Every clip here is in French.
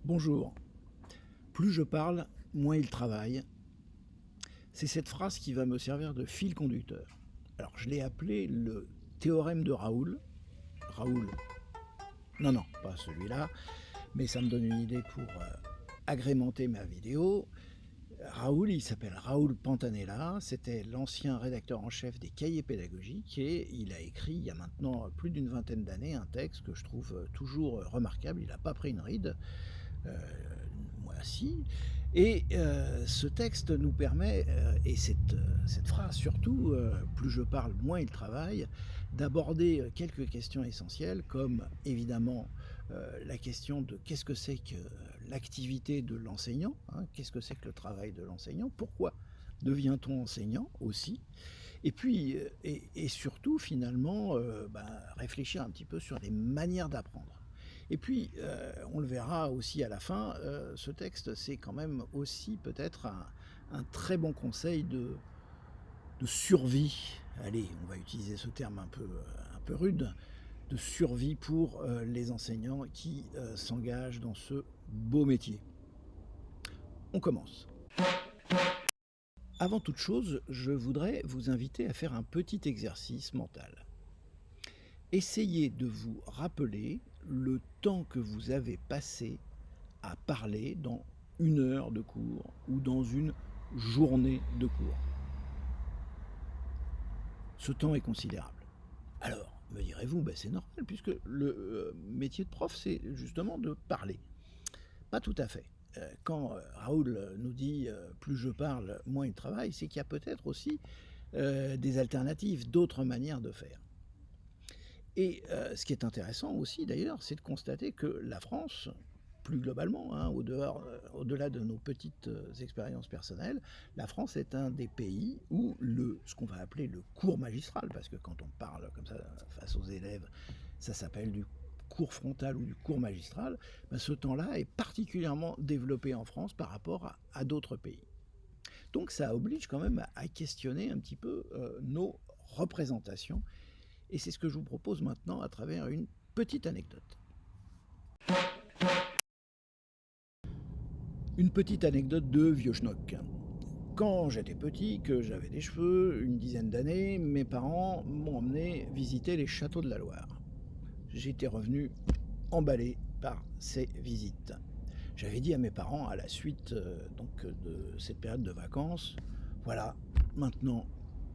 Bonjour. Plus je parle, moins il travaille. C'est cette phrase qui va me servir de fil conducteur. Alors, je l'ai appelé le théorème de Raoul. Raoul, non, pas celui-là, mais ça me donne une idée pour agrémenter ma vidéo. Raoul, il s'appelle Raoul Pantanella, c'était l'ancien rédacteur en chef des cahiers pédagogiques et il a écrit il y a maintenant plus d'une vingtaine d'années un texte que je trouve toujours remarquable. Il n'a pas pris une ride, euh, moi si. Et ce texte nous permet, et cette phrase surtout, plus je parle, moins il travaille, d'aborder quelques questions essentielles, comme évidemment la question de qu'est-ce que c'est que l'activité de l'enseignant, hein, qu'est-ce que c'est que le travail de l'enseignant, pourquoi devient-on enseignant aussi, et puis, et surtout, finalement, réfléchir un petit peu sur les manières d'apprendre. Et puis, on le verra aussi à la fin, ce texte, c'est quand même aussi peut-être un très bon conseil de survie. Allez, on va utiliser ce terme un peu rude, de survie pour les enseignants qui s'engagent dans ce beau métier. On commence. Avant toute chose, je voudrais vous inviter à faire un petit exercice mental. Essayez de vous rappeler le temps que vous avez passé à parler dans une heure de cours ou dans une journée de cours. Ce temps est considérable. Alors, me direz-vous, c'est normal, puisque le métier de prof, c'est justement de parler. Pas tout à fait. Quand Raoul nous dit plus je parle, moins il travaille, c'est qu'il y a peut-être aussi des alternatives, d'autres manières de faire. Et ce qui est intéressant aussi d'ailleurs, c'est de constater que la France, plus globalement, hein, au-delà de nos petites expériences personnelles, la France est un des pays où ce qu'on va appeler le cours magistral, parce que quand on parle comme ça face aux élèves, ça s'appelle du cours frontal ou du cours magistral, ce temps-là est particulièrement développé en France par rapport à d'autres pays. Donc ça oblige quand même à questionner un petit peu nos représentations, et c'est ce que je vous propose maintenant à travers une petite anecdote. Une petite anecdote de vieux schnock. Quand j'étais petit, que j'avais des cheveux, une dizaine d'années, mes parents m'ont emmené visiter les châteaux de la Loire. J'étais revenu emballé par ces visites. J'avais dit à mes parents, à la suite de cette période de vacances, voilà, maintenant,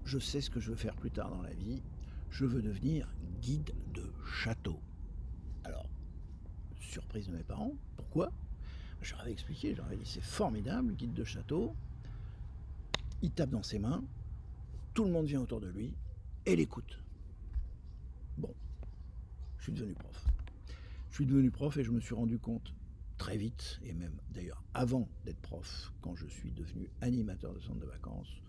je sais ce que je veux faire plus tard dans la vie. Je veux devenir guide de château. Alors, surprise de mes parents, pourquoi? Je leur avais expliqué, je leur avais dit c'est formidable, guide de château. Il tape dans ses mains, tout le monde vient autour de lui et l'écoute. Bon, je suis devenu prof. Je suis devenu prof et je me suis rendu compte très vite, et même d'ailleurs avant d'être prof, quand je suis devenu animateur de centre de vacances,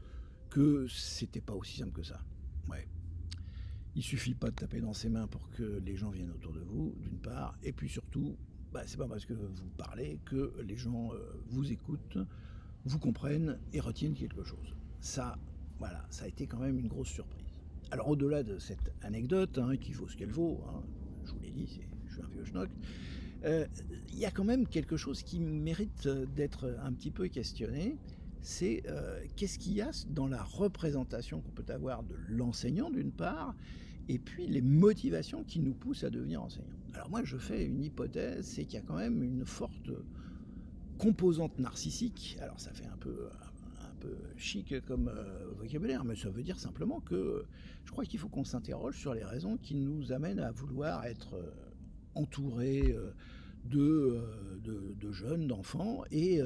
que c'était pas aussi simple que ça. Ouais. Il suffit pas de taper dans ses mains pour que les gens viennent autour de vous, d'une part, et puis surtout, c'est pas parce que vous parlez que les gens vous écoutent, vous comprennent et retiennent quelque chose. Ça, voilà, ça a été quand même une grosse surprise. Alors au-delà de cette anecdote, hein, qui vaut ce qu'elle vaut, hein, je vous l'ai dit, je suis un vieux schnock, il y a quand même quelque chose qui mérite d'être un petit peu questionné, c'est qu'est-ce qu'il y a dans la représentation qu'on peut avoir de l'enseignant d'une part, et puis les motivations qui nous poussent à devenir enseignant. Alors moi je fais une hypothèse, c'est qu'il y a quand même une forte composante narcissique. Alors ça fait un peu chic comme vocabulaire, mais ça veut dire simplement que je crois qu'il faut qu'on s'interroge sur les raisons qui nous amènent à vouloir être entourés de jeunes, d'enfants, et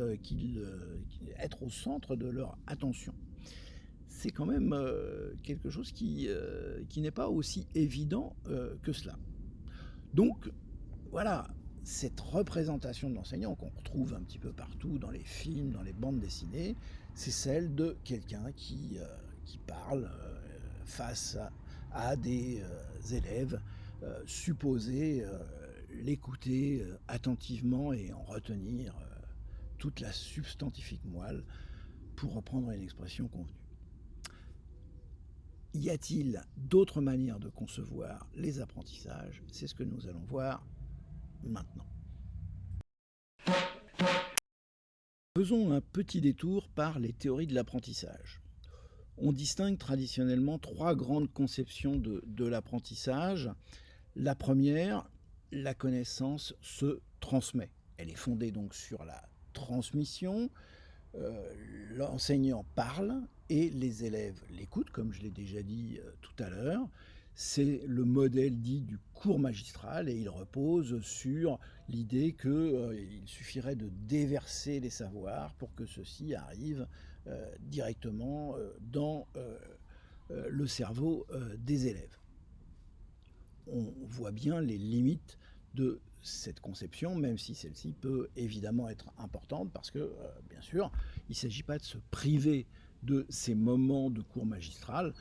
être au centre de leur attention. C'est quand même quelque chose qui n'est pas aussi évident que cela. Donc, voilà, cette représentation de l'enseignant qu'on retrouve un petit peu partout dans les films, dans les bandes dessinées, c'est celle de quelqu'un qui parle face à des élèves supposés l'écouter attentivement et en retenir toute la substantifique moelle, pour reprendre une expression convenue. Y a-t-il d'autres manières de concevoir les apprentissages? C'est ce que nous allons voir maintenant. Faisons un petit détour par les théories de l'apprentissage. On distingue traditionnellement trois grandes conceptions de l'apprentissage. La première, la connaissance se transmet. Elle est fondée donc sur la transmission. L'enseignant parle et les élèves l'écoutent, comme je l'ai déjà dit tout à l'heure. C'est le modèle dit du cours magistral et il repose sur l'idée qu'il suffirait de déverser les savoirs pour que ceux-ci arrivent directement dans le cerveau des élèves. On voit bien les limites de cette conception, même si celle-ci peut évidemment être importante, parce que, bien sûr, il ne s'agit pas de se priver de ces moments de cours magistral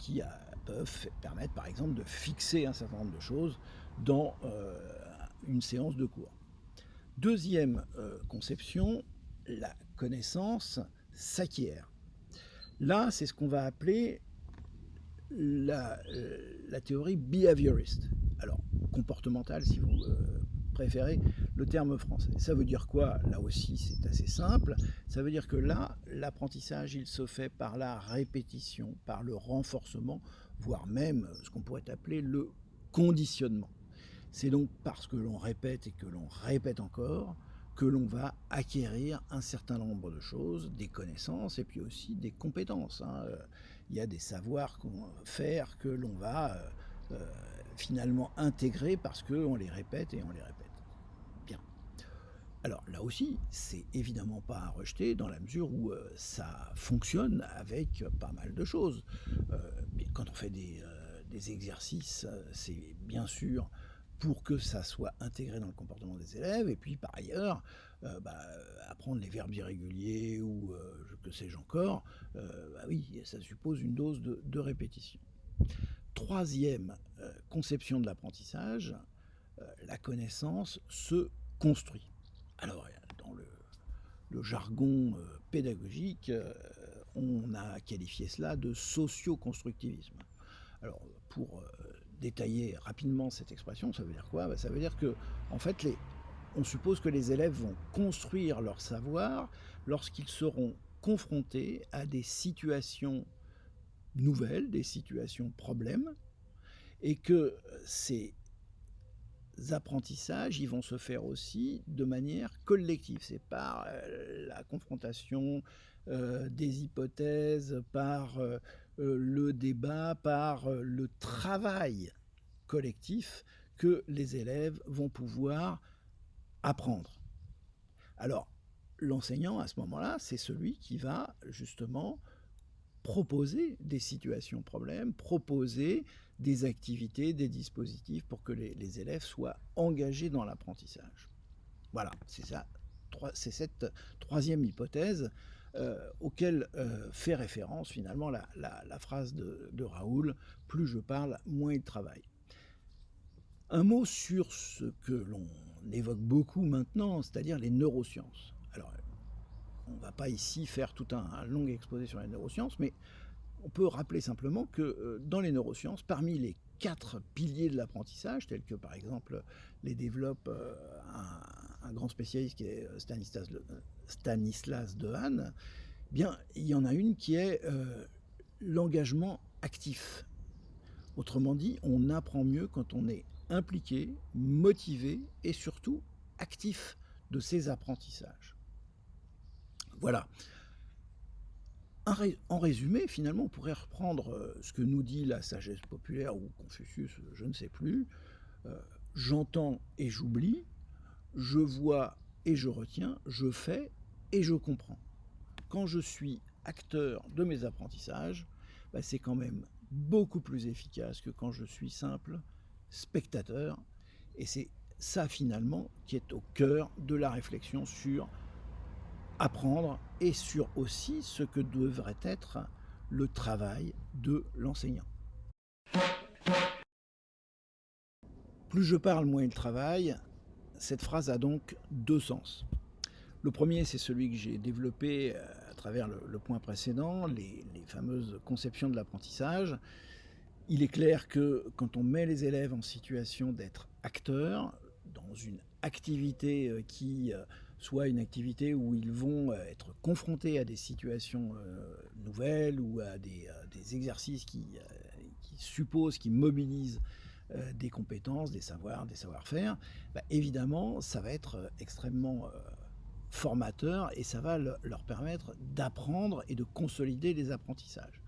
qui peuvent permettre, par exemple, de fixer un certain nombre de choses dans une séance de cours. Deuxième conception, la connaissance s'acquiert. Là, c'est ce qu'on va appeler la théorie behavioriste. Alors, comportementale, si vous préférez le terme français. Ça veut dire quoi? Là aussi, c'est assez simple. Ça veut dire que là, l'apprentissage, il se fait par la répétition, par le renforcement, voire même ce qu'on pourrait appeler le conditionnement. C'est donc parce que l'on répète et que l'on répète encore que l'on va acquérir un certain nombre de choses, des connaissances et puis aussi des compétences. Il y a des savoir-faire que l'on va finalement intégrer parce qu'on les répète et on les répète. Bien. Alors là aussi, c'est évidemment pas à rejeter dans la mesure où ça fonctionne avec pas mal de choses. Quand on fait des exercices, c'est bien sûr pour que ça soit intégré dans le comportement des élèves, et puis par ailleurs, apprendre les verbes irréguliers ou que sais-je encore, oui, ça suppose une dose de répétition. Troisième conception de l'apprentissage, la connaissance se construit. Alors, dans le jargon pédagogique, on a qualifié cela de socio-constructivisme. Alors, pour détailler rapidement cette expression, ça veut dire quoi? Ça veut dire que, en fait, on suppose que les élèves vont construire leur savoir lorsqu'ils seront confrontés à des situations nouvelles, des situations problèmes, et que ces apprentissages, ils vont se faire aussi de manière collective. C'est par la confrontation des hypothèses, par le débat, par le travail collectif que les élèves vont pouvoir apprendre. Alors, l'enseignant, à ce moment-là, c'est celui qui va justement proposer des situations problèmes, proposer des activités, des dispositifs pour que les élèves soient engagés dans l'apprentissage. Voilà, c'est cette troisième hypothèse auquel fait référence finalement la phrase de Raoul, plus je parle, moins il travaille. Un mot sur ce que l'on évoque beaucoup maintenant, c'est-à-dire les neurosciences. Alors, on ne va pas ici faire tout un long exposé sur les neurosciences, mais on peut rappeler simplement que dans les neurosciences, parmi les 4 piliers de l'apprentissage, tels que par exemple les développe un grand spécialiste qui est Stanislas Dehaene, bien, il y en a une qui est l'engagement actif. Autrement dit, on apprend mieux quand on est impliqué, motivé et surtout actif de ses apprentissages. Voilà. En résumé, finalement, on pourrait reprendre ce que nous dit la sagesse populaire ou Confucius, je ne sais plus. J'entends et j'oublie, je vois et je retiens, je fais et je comprends. Quand je suis acteur de mes apprentissages, c'est quand même beaucoup plus efficace que quand je suis simple spectateur. Et c'est ça finalement qui est au cœur de la réflexion sur apprendre et sur aussi ce que devrait être le travail de l'enseignant. Plus je parle, moins il travaille. Cette phrase a donc 2 sens. Le premier, c'est celui que j'ai développé à travers le point précédent, les fameuses conceptions de l'apprentissage. Il est clair que quand on met les élèves en situation d'être acteurs dans une activité qui soit une activité où ils vont être confrontés à des situations nouvelles ou à des exercices qui supposent, qui mobilisent des compétences, des savoirs, des savoir-faire, bah, évidemment, ça va être extrêmement formateur et ça va leur permettre d'apprendre et de consolider les apprentissages.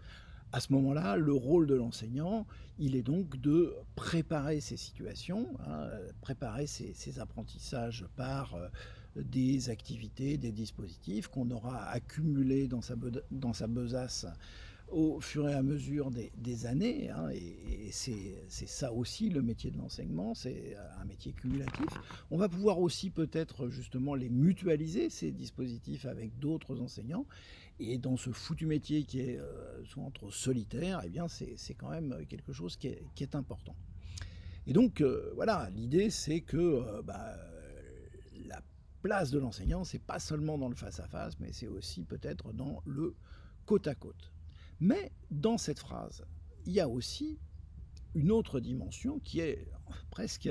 À ce moment-là, le rôle de l'enseignant, il est donc de préparer ces situations, hein, préparer ces apprentissages par des activités, des dispositifs qu'on aura accumulés dans sa besace au fur et à mesure des années, hein, et c'est ça aussi le métier de l'enseignement, c'est un métier cumulatif. On va pouvoir aussi peut-être justement les mutualiser, ces dispositifs, avec d'autres enseignants. Et dans ce foutu métier qui est souvent trop solitaire, eh bien c'est quand même quelque chose qui est important. Et donc voilà, l'idée c'est que la place de l'enseignant, c'est pas seulement dans le face-à-face, mais c'est aussi peut-être dans le côte à côte. Mais dans cette phrase, il y a aussi une autre dimension qui est presque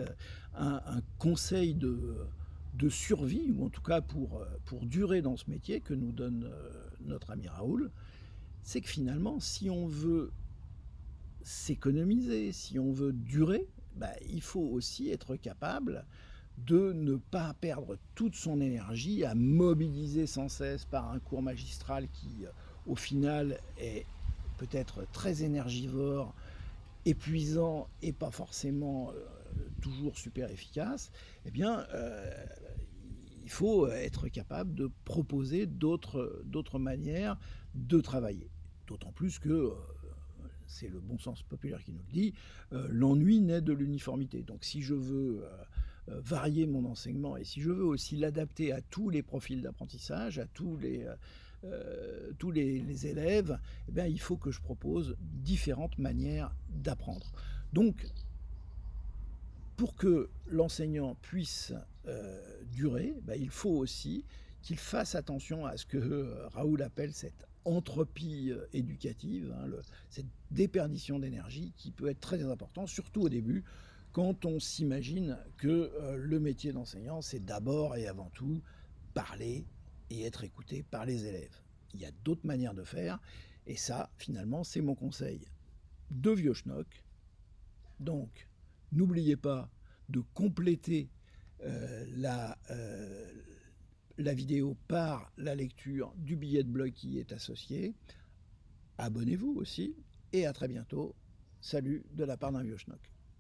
un conseil de survie, ou en tout cas pour durer dans ce métier que nous donne notre ami Raoul. C'est que finalement, si on veut s'économiser, si on veut durer, bah, il faut aussi être capable de ne pas perdre toute son énergie à mobiliser sans cesse par un cours magistral qui, au final, est peut-être très énergivore, épuisant et pas forcément toujours super efficace. Eh bien, il faut être capable de proposer d'autres manières de travailler. D'autant plus que c'est le bon sens populaire qui nous le dit, l'ennui naît de l'uniformité. Donc si je veux varier mon enseignement et si je veux aussi l'adapter à tous les profils d'apprentissage, à tous les élèves, eh bien, il faut que je propose différentes manières d'apprendre. Donc, pour que l'enseignant puisse durer, ben, il faut aussi qu'il fasse attention à ce que Raoul appelle cette entropie éducative, hein, cette déperdition d'énergie qui peut être très important, surtout au début, quand on s'imagine que le métier d'enseignant, c'est d'abord et avant tout parler et être écouté par les élèves. Il y a d'autres manières de faire, et ça, finalement, c'est mon conseil de vieux schnock. Donc, n'oubliez pas de compléter la vidéo par la lecture du billet de blog qui y est associé. Abonnez-vous aussi, et à très bientôt. Salut de la part d'un vieux schnock.